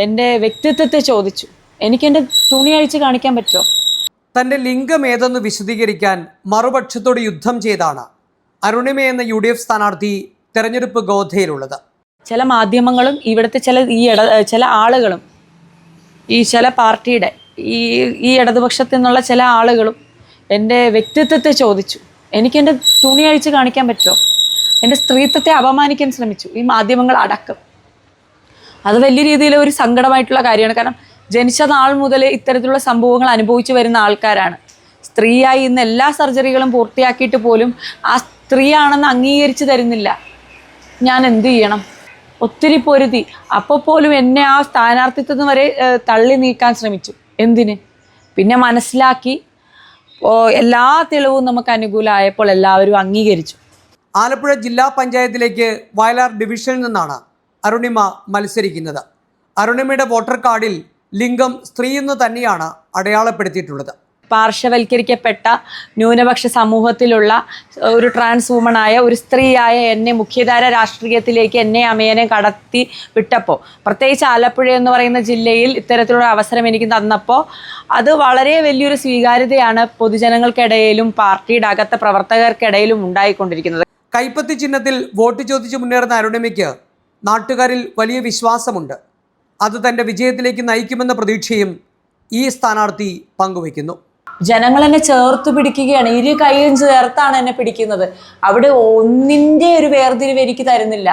എൻ്റെ വ്യക്തിത്വത്തെ ചോദിച്ചു. എനിക്കെൻ്റെ തുണി അഴിച്ച് കാണിക്കാൻ പറ്റുമോ? തൻ്റെ ലിംഗം ഏതെന്ന് വിശദീകരിക്കാൻ മറുപക്ഷത്തോട് യുദ്ധം ചെയ്താണ് അരുണിമ എന്ന UDF സ്ഥാനാർത്ഥി തെരഞ്ഞെടുപ്പ് ഗോധയിലുള്ളത്. ചില മാധ്യമങ്ങളും ഇവിടുത്തെ ചില ആളുകളും ചില പാർട്ടിയുടെ ഈ ഇടതുപക്ഷത്തിൽ നിന്നുള്ള ചില ആളുകളും എൻ്റെ വ്യക്തിത്വത്തെ ചോദിച്ചു. എനിക്കെൻ്റെ തുണി അഴിച്ച് കാണിക്കാൻ പറ്റുമോ? എൻ്റെ സ്ത്രീത്വത്തെ അപമാനിക്കാൻ ശ്രമിച്ചു, ഈ മാധ്യമങ്ങൾ അടക്കം. അത് വലിയ രീതിയിൽ ഒരു സങ്കടമായിട്ടുള്ള കാര്യമാണ്. കാരണം ജനിച്ച നാൾ മുതൽ ഇത്തരത്തിലുള്ള സംഭവങ്ങൾ അനുഭവിച്ചു വരുന്ന ആൾക്കാരാണ്. സ്ത്രീയായി ഇന്ന് എല്ലാ സർജറികളും പൂർത്തിയാക്കിയിട്ട് പോലും ആ സ്ത്രീയാണെന്ന് അംഗീകരിച്ച് തരുന്നില്ല. ഞാൻ എന്തു ചെയ്യണം? ഒത്തിരി പൊരുതി. അപ്പോൾ പോലും എന്നെ ആ സ്ഥാനാർത്ഥിത്വം വരെ തള്ളി നീക്കാൻ ശ്രമിച്ചു. എന്തിന്? പിന്നെ മനസ്സിലാക്കി, എല്ലാ തെളിവും നമുക്ക് അനുകൂലമായപ്പോൾ എല്ലാവരും അംഗീകരിച്ചു. ആലപ്പുഴ ജില്ലാ പഞ്ചായത്തിലേക്ക് വയലാർ ഡിവിഷനിൽ നിന്നാണ് അരുണിമ മത്സരിക്കുന്നത്. അരുണിമയുടെ വോട്ടർ കാർഡിൽ ലിംഗം സ്ത്രീ എന്ന് തന്നെയാണ് അടയാളപ്പെടുത്തിയിട്ടുള്ളത്. പാർശ്വവൽക്കരിക്കപ്പെട്ട ന്യൂനപക്ഷ സമൂഹത്തിലുള്ള ഒരു ട്രാൻസ് വുമണായ ഒരു സ്ത്രീയായ എന്നെ മുഖ്യധാര രാഷ്ട്രീയത്തിലേക്ക് എന്നെ അമേനെ കടത്തി വിട്ടപ്പോൾ, പ്രത്യേകിച്ച് ആലപ്പുഴ എന്ന് പറയുന്ന ജില്ലയിൽ ഇത്തരത്തിലുള്ള അവസരം എനിക്ക് തന്നപ്പോൾ അത് വളരെ വലിയൊരു സ്വീകാര്യതയാണ് പൊതുജനങ്ങൾക്കിടയിലും പാർട്ടിയുടെ അകത്തെ പ്രവർത്തകർക്കിടയിലും ഉണ്ടായിക്കൊണ്ടിരിക്കുന്നത്. കൈപ്പത്തി ചിഹ്നത്തിൽ വോട്ട് ചോദിച്ചു മുന്നേറുന്ന അരുണിമയ്ക്ക് നാട്ടുകാരിൽ വലിയ വിശ്വാസമുണ്ട്. അത് തൻ്റെ വിജയത്തിലേക്ക് നയിക്കുമെന്ന പ്രതീക്ഷയും ഈ സ്ഥാനാർത്ഥി പങ്കുവയ്ക്കുന്നു. ജനങ്ങൾ എന്നെ ചേർത്ത് പിടിക്കുകയാണ്, ഇരു കൈയും ചേർത്താണ് എന്നെ പിടിക്കുന്നത്. അവിടെ ഒന്നിൻ്റെ ഒരു വേർതിരിവ് എനിക്ക് തരുന്നില്ല.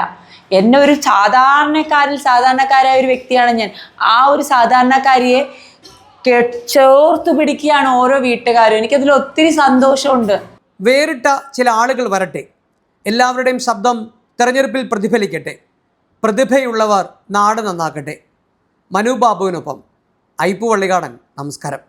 എന്നെ ഒരു സാധാരണക്കാരായ ഒരു വ്യക്തിയാണ് ഞാൻ. ആ ഒരു സാധാരണക്കാരിയെ ചേർത്ത് പിടിക്കുകയാണ് ഓരോ വീട്ടുകാരും. എനിക്കതിൽ ഒത്തിരി സന്തോഷമുണ്ട്. വേറിട്ട ചില ആളുകൾ വരട്ടെ, എല്ലാവരുടെയും ശബ്ദം തെരഞ്ഞെടുപ്പിൽ പ്രതിഫലിക്കട്ടെ. പ്രതിഭയുള്ളവർ നാട് നന്നാക്കട്ടെ. മനു ബാബുവിനൊപ്പം ഐപ്പു വള്ളികാടൻ. നമസ്കാരം.